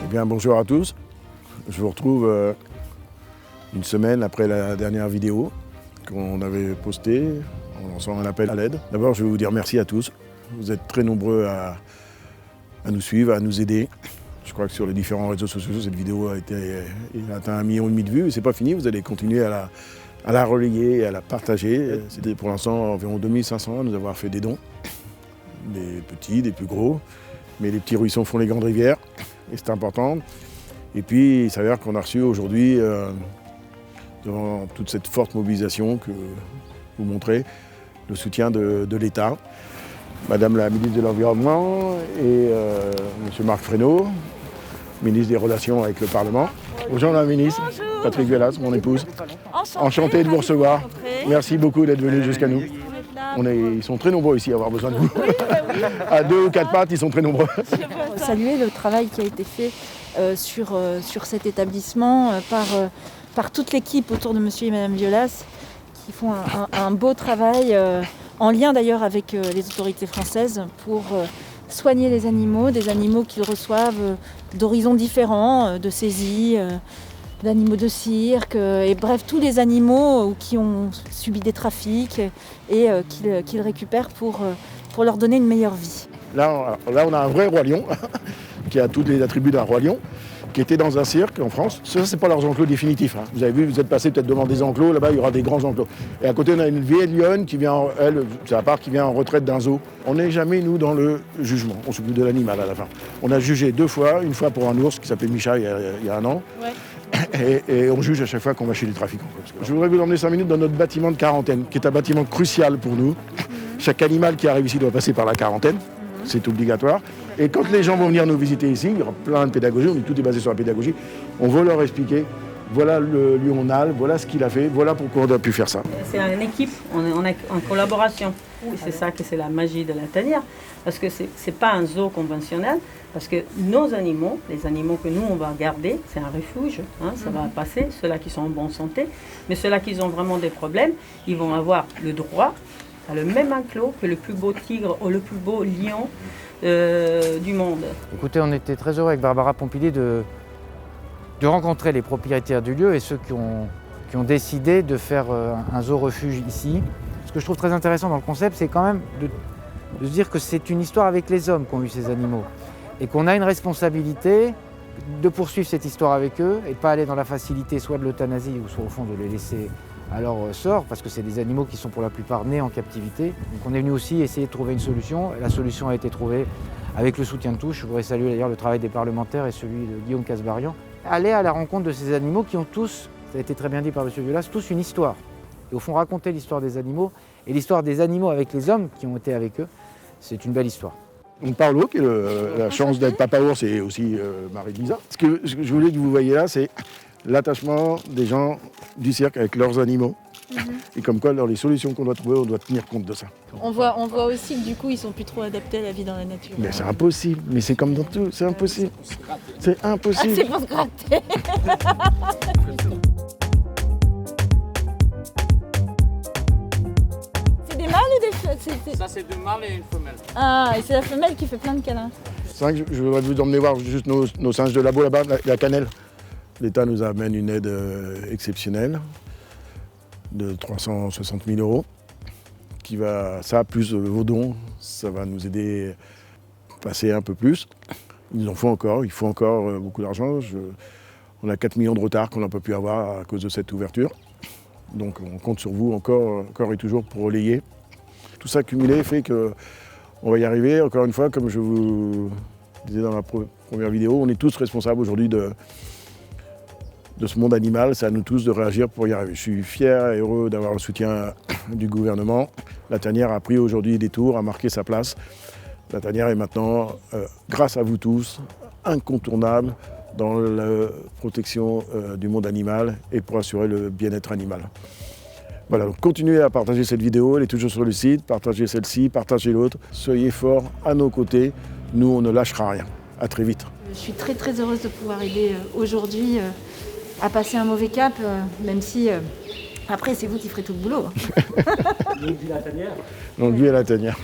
Eh bien, bonjour à tous. Je vous retrouve une semaine après la dernière vidéo qu'on avait postée en lançant un appel à l'aide. D'abord, je vais vous dire merci à tous. Vous êtes très nombreux à nous suivre, à nous aider. Je crois que sur les différents réseaux sociaux, cette vidéo a atteint 1,5 million de vues. Et c'est pas fini, vous allez continuer à la relayer et à la partager. C'était pour l'instant environ 2500 à nous avoir fait des dons. Des petits, des plus gros. Mais les petits ruisseaux font les grandes rivières. Et c'est important. Et puis, il s'avère qu'on a reçu aujourd'hui, devant toute cette forte mobilisation que vous montrez, le soutien de l'État. Madame la ministre de l'Environnement et Monsieur Marc Fesneau, ministre des Relations avec le Parlement. Bonjour la ministre. Bonjour. Patrick Vellas, mon épouse. Enchanté de vous recevoir. Merci beaucoup d'être venu jusqu'à nous. Oui, Ils sont très nombreux ici à avoir besoin de vous. À 2 ou 4 pattes, ils sont très nombreux. saluer le travail qui a été fait sur cet établissement par toute l'équipe autour de Monsieur et Madame Violas qui font un beau travail en lien d'ailleurs avec les autorités françaises pour soigner les animaux, des animaux qu'ils reçoivent d'horizons différents, de saisie, d'animaux de cirque, et bref, tous les animaux qui ont subi des trafics et qu'ils récupèrent pour leur donner une meilleure vie. Là, on a un vrai roi lion, qui a tous les attributs d'un roi lion, qui était dans un cirque en France. Ça, c'est pas leurs enclos définitifs. Hein. Vous avez vu, vous êtes passé peut-être devant des enclos, là-bas, il y aura des grands enclos. Et à côté, on a une vieille lionne qui vient, c'est la part qui vient en retraite d'un zoo. On n'est jamais, nous, dans le jugement. On s'occupe de l'animal à la fin. On a jugé 2 fois, une fois pour un ours qui s'appelait Micha il y a 1 an. Ouais. Et on juge à chaque fois qu'on va chez les trafiquants. Je voudrais vous emmener 5 minutes dans notre bâtiment de quarantaine, qui est un bâtiment crucial pour nous. Chaque animal qui arrive ici doit passer par la quarantaine. C'est obligatoire. Et quand les gens vont venir nous visiter ici, il y aura plein de pédagogie, tout est basé sur la pédagogie, on va leur expliquer, voilà le lional, voilà ce qu'il a fait, voilà pourquoi on a pu faire ça. C'est une équipe, on est en collaboration. Et c'est ça que c'est la magie de la tanière. Parce que c'est pas un zoo conventionnel, parce que nos animaux, les animaux que nous on va garder, c'est un refuge, hein, ça va passer, ceux-là qui sont en bonne santé, mais ceux-là qui ont vraiment des problèmes, ils vont avoir le droit à le même enclos que le plus beau tigre ou le plus beau lion du monde. Écoutez, on était très heureux avec Barbara Pompili de rencontrer les propriétaires du lieu et ceux qui ont décidé de faire un zoo-refuge ici. Ce que je trouve très intéressant dans le concept, c'est quand même de se dire que c'est une histoire avec les hommes qu'ont eu ces animaux et qu'on a une responsabilité de poursuivre cette histoire avec eux et pas aller dans la facilité soit de l'euthanasie ou soit au fond de les laisser à leur sort, parce que c'est des animaux qui sont pour la plupart nés en captivité. Donc on est venu aussi essayer de trouver une solution. La solution a été trouvée avec le soutien de tous. Je voudrais saluer d'ailleurs le travail des parlementaires et celui de Guillaume Casbarian. Aller à la rencontre de ces animaux qui ont tous, ça a été très bien dit par M. Violas, tous une histoire. Et au fond, raconter l'histoire des animaux et l'histoire des animaux avec les hommes qui ont été avec eux, c'est une belle histoire. Donc Paolo, qui a la chance d'être papa ours et aussi mari de Lisa. Ce que je voulais que vous voyiez là, c'est l'attachement des gens du cirque avec leurs animaux. Et comme quoi, les solutions qu'on doit trouver, on doit tenir compte de ça. On voit aussi que du coup, ils sont plus trop adaptés à la vie dans la nature. Mais c'est impossible, mais c'est comme dans tout, c'est impossible. C'est impossible. C'est pour se gratter. C'est des mâles ou des femelles? Ça, c'est deux mâles et une femelle. Ah, et c'est la femelle qui fait plein de câlins. Je voudrais vous emmener voir juste nos singes de labo là-bas, la cannelle. L'État nous amène une aide exceptionnelle de 360 000 €, qui va, ça plus vos dons, ça va nous aider à passer un peu plus. Il faut encore beaucoup d'argent. On a 4 millions de retard qu'on n'a pas pu avoir à cause de cette ouverture. Donc on compte sur vous encore et toujours pour relayer. Tout ça cumulé fait qu'on va y arriver. Encore une fois, comme je vous disais dans la première vidéo, on est tous responsables aujourd'hui de ce monde animal, c'est à nous tous de réagir pour y arriver. Je suis fier et heureux d'avoir le soutien du gouvernement. La tanière a pris aujourd'hui des tours, a marqué sa place. La tanière est maintenant, grâce à vous tous, incontournable dans la protection du monde animal et pour assurer le bien-être animal. Voilà, donc continuez à partager cette vidéo, elle est toujours sur le site, partagez celle-ci, partagez l'autre. Soyez forts à nos côtés, nous on ne lâchera rien. À très vite. Je suis très très heureuse de pouvoir aider aujourd'hui à passer un mauvais cap, même si après c'est vous qui ferez tout le boulot. Donc, lui à la tanière. Donc lui à la tanière.